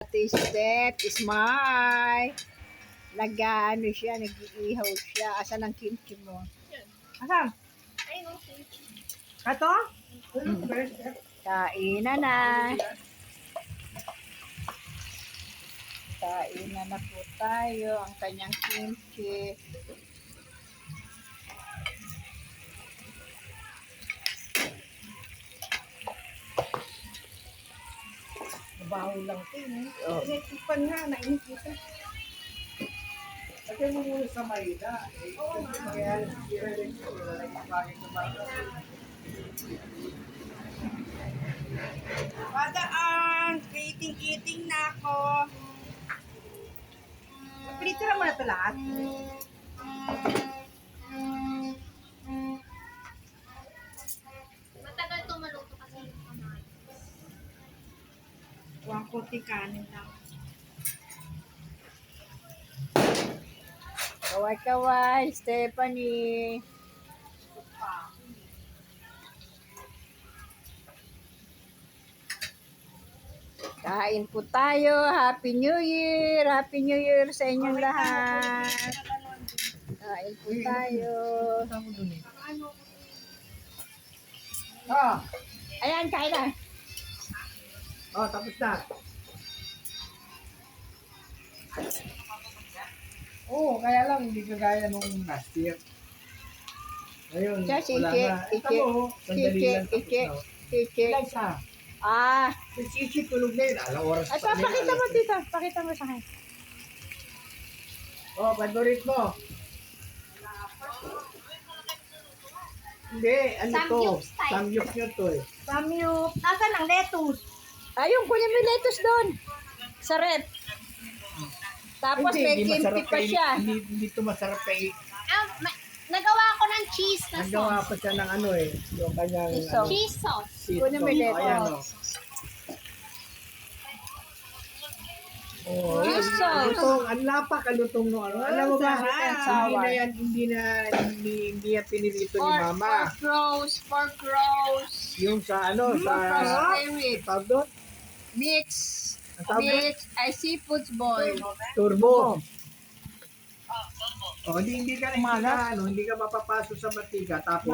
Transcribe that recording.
Ate Steph is my nag-ano siya, nag-iihaw siya. Asan ang kimchi mo? Asan? Ay, no, kimchi. Ato? Kainan na. Kainan na po tayo. Ang kanyang kimchi. Baho lang ito eh. Oh. Ipan nga, nainit ito. Lagyan mo muna sa Maida. Oo, kaya i-relate ko lang yung bagay sa bata. Padaan! Kiting-kiting na ako. Prito lang muna ito lahat. Matagal ito maluto kasi yung kamay. Huwag kunti kanin lang. Kaway-kaway, Stephanie. Kain po tayo. Happy New Year! Happy New Year sa inyong lahat. Kain po tayo. Tama dun eh. Ah! Ayan, kain na. Oh, tapos na. Oo, kaya lang hindi kagaya nung last year. Ngayon, Siya, si wala Ike, na. Ito mo, sandali lang tapos na. Ike. Ilan siya? Ah, Si Chichi tulog na yun. Alang oras ito, pa rin, pakita mo alas dito. Pakita mo sa akin. Oh, paborito mo. Hindi, ano to? Samgyup style. Samgyup nyo to eh. Samyup. Nasaan ang lettuce? Ayun, kunin mo yung lettuce doon. Sa rep. Tapos Hindi, may hindi kimchi masarap pa kay- siya. Hindi to masarap kay... Nagawa ko ng cheese na Nagawa sauce. pa siya ng ano eh. Yung kanyang... Cheese ano, Cheese sauce. seed Kunin mo sauce. yung Ayan lettuce. Oh, Cheese sauce. lutong, ang lapak ang lutong no ano. Alam mo ba, Sweet and hindi sour. na yan, hindi yan pinilito ni Mama. Pork roast. Yung sa ano, sa... Spirit. Tawag doon? Mix. Ang tawag doon? Mix. Ay, seafood boil. Turbo. Oh, hindi ka mapapasok sa mantika tapos